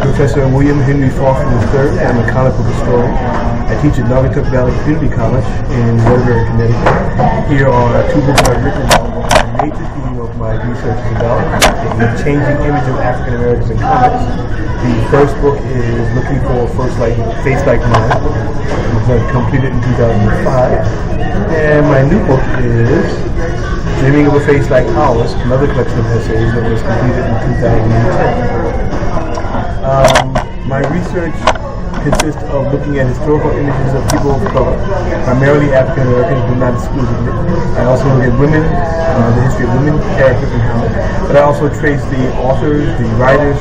Professor William Henry Faulkner III. I'm a comic book historian. I teach at Naugatuck Valley Community College in Waterbury, Connecticut. Here are two books I've written about what the major theme of my research is about, the changing image of African Americans in comics. The first book is Looking for a Face Like Mine, which I completed in 2005. And my new book is Dreaming of a Face Like Ours, another collection of essays that was completed in 2010. My research consists of looking at historical images of people of color, primarily African Americans, but not exclusively. I also look at women, the history of women characters in comics, but I also trace the authors, the writers,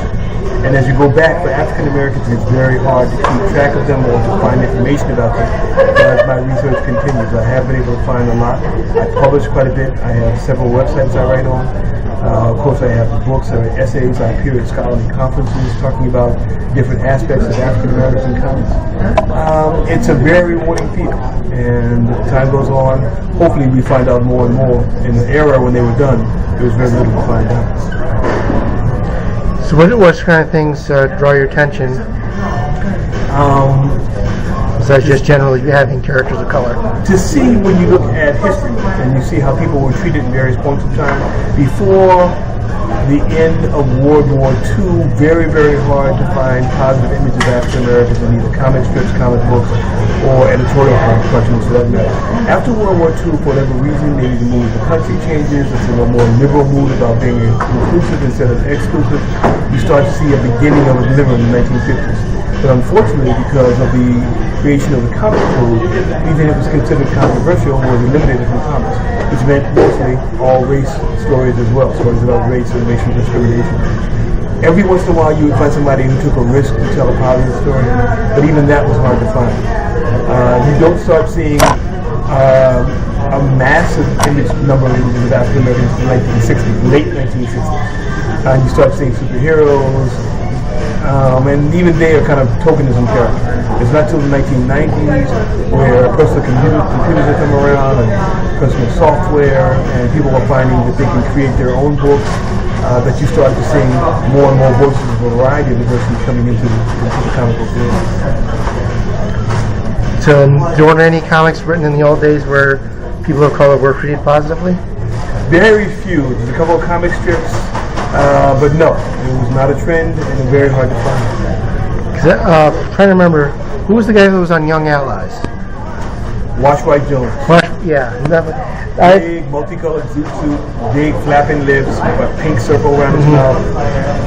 and as you go back, for African Americans, it's very hard to keep track of them or to find information about them. But as my research continues, I have been able to find a lot. I publish quite a bit. I have several websites I write on. Of course, I have books, I write essays, I appear at scholarly conferences talking about different aspects of African Americans in comics. It's a very rewarding field, and as time goes on, hopefully we find out more and more. In the era when they were done, there was very little to find out. So what kind of things draw your attention? Besides just generally having characters of color. To see when you look at history and you see how people were treated in various points of time before the end of World War II, very, very hard to find positive images of African Americans in either comic strips, comic books, or editorial cartoons for that matter. After World War II, for whatever reason, maybe the mood of the country changes, it's a more liberal mood about being inclusive instead of exclusive. You start to see a beginning of a glimmer in the 1950s. But unfortunately, because of the creation of the comic code, anything that was considered controversial was eliminated from comics, which meant mostly all race stories as well, stories about race and racial discrimination. Every once in a while you would find somebody who took a risk to tell a positive story, but even that was hard to find. You don't start seeing a massive number of images of African Americans in the 1960s, late 1960s. You start seeing superheroes, and even they are kind of tokenism characters. It's not till the 1990s where personal computers have come around and personal software, and people are finding that they can create their own books, that you start to see more and more voices of a variety of diversity coming into the comic book world. So there weren't any comics written in the old days where people of color were treated positively? Very few. There's a couple of comic strips, but no, it was not a trend and very hard to find. I'm trying to remember, who was the guy who was on Young Allies? Watch White Jones. Yeah. Big, multicolored zoot suit, big flapping lips, a pink circle around his mouth,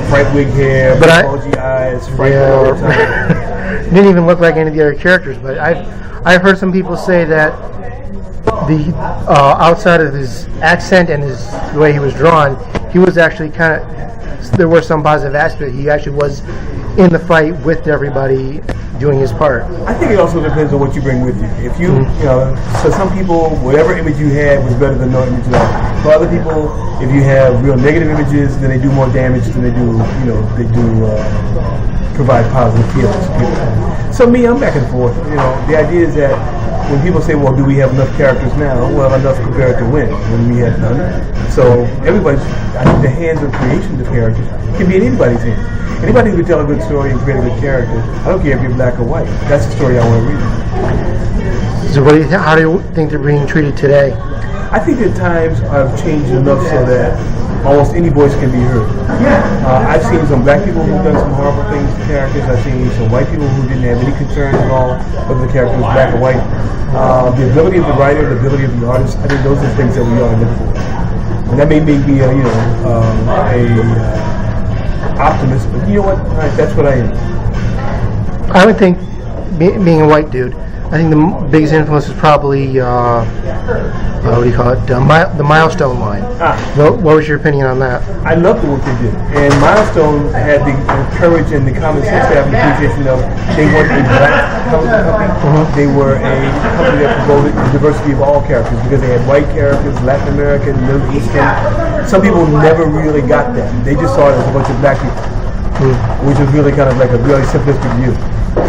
bright wig hair, bulgy eyes, frightened all the time. Didn't even look like any of the other characters, but I've heard some people say that the outside of his accent and the way he was drawn, he was actually there were some positive aspects. He actually was in the fight with everybody doing his part. I think it also depends on what you bring with you. If you so some people, whatever image you had was better than no image at all. For other people, if you have real negative images, then they do more damage than they do, provide positive feelings to people. So me, I'm back and forth. The idea is that when people say, well, do we have enough characters now? Well, enough compared to when we had none. So I think the hands of creation of characters can be in anybody's hands. Anybody who can tell a good story and create a good character, I don't care if you're black or white. That's the story I want to read. So how do you think they're being treated today? I think that times have changed enough so that almost any voice can be heard. I've seen some black people who've done some horrible things to characters. I've seen some white people who didn't have any concerns at all whether the character was black or white. The ability of the writer, the ability of the artist, I think those are things that we ought to look for. And that may be optimist, but you know what? That's what I am. I would think, being a white dude, I think the biggest influence is probably what do you call it? The Milestone line. What was your opinion on that? I love the work they did, and Milestone had the courage and the common sense to have an appreciation of they weren't a black comic company. They were a company that promoted the diversity of all characters because they had white characters, Latin American, Middle Eastern. Some people never really got that. They just saw it as a bunch of black people, which was really kind of like a really simplistic view.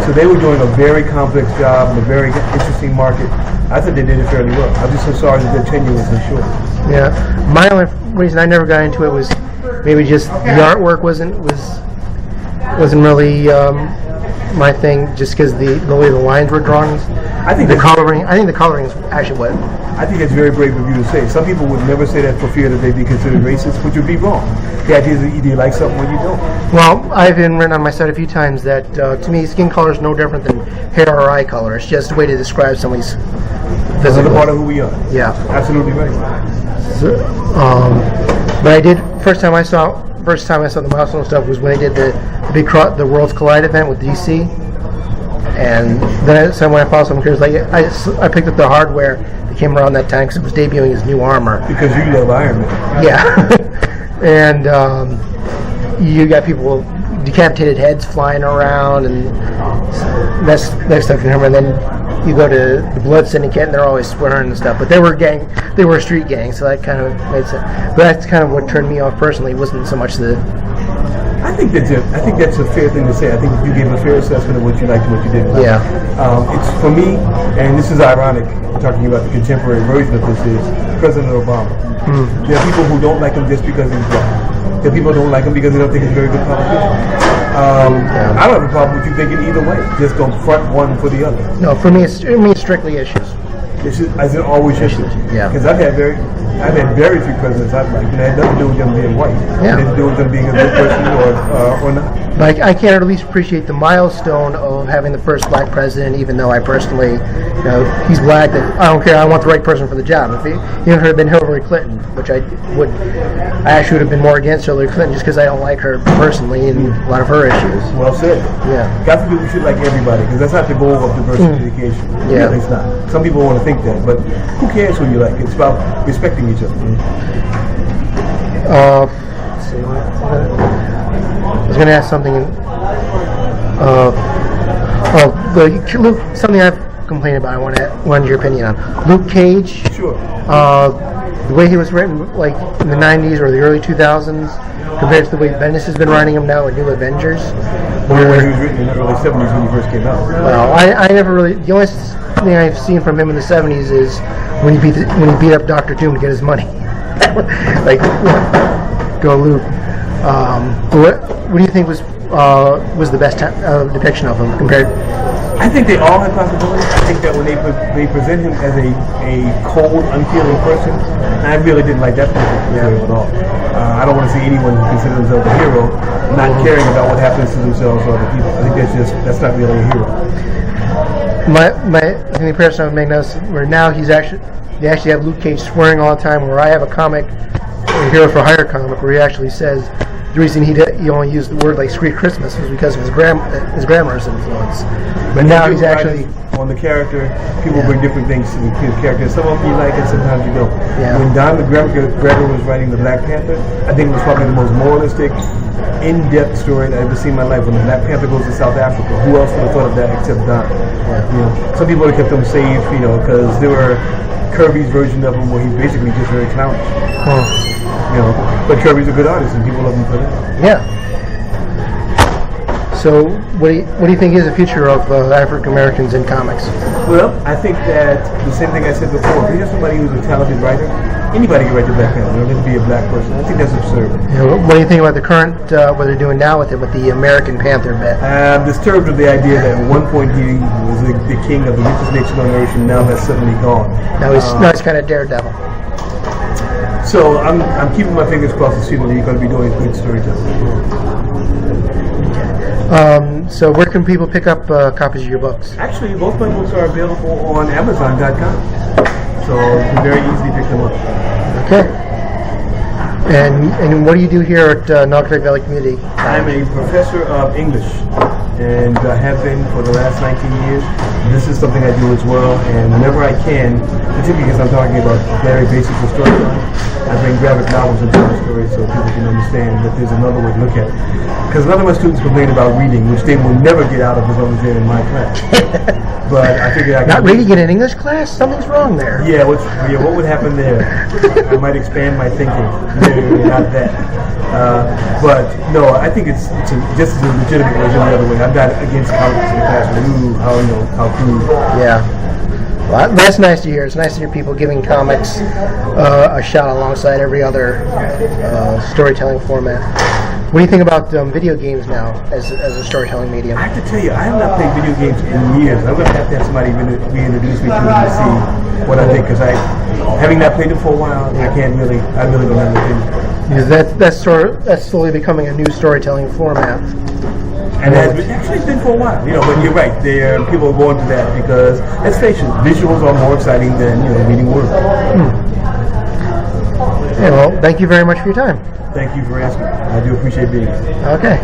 So they were doing a very complex job in a very interesting market. I think they did it fairly well. I'm just so sorry that their tenure was so short. Yeah, my only reason I never got into it was maybe just the artwork wasn't really my thing, just because the way the lines were drawn. I think The coloring. I think the coloring is actually what. I think that's very brave of you to say. Some people would never say that for fear that they'd be considered racist, which would be wrong. The idea is that either you like something or you don't. Well, I've been written on my site a few times that to me, skin color is no different than hair or eye color. It's just a way to describe somebody's That's physical. another part of who we are. Yeah. Absolutely right. So, but I did first time I saw the milestone stuff was when I did the Worlds Collide event with DC, and then when I found some characters, like I picked up the hardware that came around that time because it was debuting his new armor. Because you love Iron Man. Yeah, and you got people decapitated heads flying around, and that's stuff in here. And then you go to the Blood Syndicate, and they're always swearing and stuff. But they were a street gang, so that kind of made sense. But that's kind of what turned me off personally. It wasn't so much the. I think that's a fair thing to say. I think you gave a fair assessment of what you liked and what you didn't like. Yeah. It's for me, and this is ironic, talking about the contemporary version of this is President Obama. There are people who don't like him just because he's black. There are people who don't like him because they don't think he's a very good politician. I don't have a problem with you thinking either way. Just don't front one for the other. No, for me, it's strictly issues. It's just, as in always issues. Yeah. Because I've had very few presidents I've liked, and it had nothing to do with them being white. Yeah. It had to do with them being a good person or not. But I can't at least appreciate the milestone of having the first black president, even though I personally, he's black. That I don't care. I want the right person for the job. If even if it had been Hillary Clinton, which I actually would have been more against Hillary Clinton just because I don't like her personally and a lot of her issues. Well said. Yeah. God forbid we should like everybody, because that's not the goal of diversity education. Yeah. It's not. Some people want to think that, but who cares who you like? It's about respecting each other. Let's see. I was going to ask something. Something I've complained about. I wanted your opinion on Luke Cage. Sure. The way he was written, like in the '90s or the early 2000s, compared to the way Bendis has been writing him now in New Avengers. Where he was written in the early 70s when he first came out. Well, I never really. The only thing I've seen from him in the '70s is when he beat up Doctor Doom to get his money. Like, go Luke. What do you think was the best depiction of him compared? I think they all have possibilities. I think that when they present him as a cold, unfeeling person, I really didn't like that portrayal at all. I don't want to see anyone who considers themselves a hero not caring about what happens to themselves or other people. I think that's not really a hero. I think the person I would make notice where now they actually have Luke Cage swearing all the time. Where I have a Hero for Hire comic, where he actually says the reason he only used the word like "Sweet Christmas" was because of his grandma's influence. But now he's actually on the character. People bring different things to the character. Some of them you like and sometimes you don't. Yeah. When Don McGregor was writing the Black Panther, I think it was probably the most moralistic, in-depth story I've ever seen in my life. When the Black Panther goes to South Africa, who else would have thought of that except Don? Yeah. Some people would have kept him safe, because there were Kirby's version of him where he's basically just very clownish. But Kirby's a good artist and people love him for that. Yeah. So, what do you think is the future of African Americans in comics? Well, I think that the same thing I said before. If you have somebody who's a talented writer, anybody can write the Black Panther. You don't have to be a black person. I think that's absurd. What do you think about the current, what they're doing now with it, with the American Panther bit? I'm disturbed with the idea that at one point he was the king of the richest nation on earth, and now that's suddenly gone. Now he's kind of Daredevil. So I'm keeping my fingers crossed to see that he's going to be doing good storytelling. So where can people pick up copies of your books? Actually, both my books are available on Amazon.com, so you can very easily pick them up. Okay. And what do you do here at Naugatuck Valley Community? I'm a professor of English, and I have been for the last 19 years. This is something I do as well, and whenever I can, particularly because I'm talking about very basic storytelling, I bring graphic novels into the story so people can understand that there's another way to look at it. Because a lot of my students complain about reading, which they will never get out of as long as they're in my class. But I figured I could... Not reading in an English class? Something's wrong there. Yeah, what would happen there? I might expand my thinking. No, not that. But no, I think it's just as legitimate as any other way. I'm not against comics in the classroom. How cool. Yeah. Well, that's nice to hear. It's nice to hear people giving comics a shot alongside every other storytelling format. What do you think about video games now as a storytelling medium? I have to tell you, I have not played video games in years. I'm going to have somebody reintroduce me to them to see what I think, because having not played them for a while, I really don't have anything. Because that's slowly becoming a new storytelling format. And it's been for a while, but you're right. People are going to that because, let's face it, visuals are more exciting than, reading words. Yeah, well, thank you very much for your time. Thank you for asking. I do appreciate being here. Okay.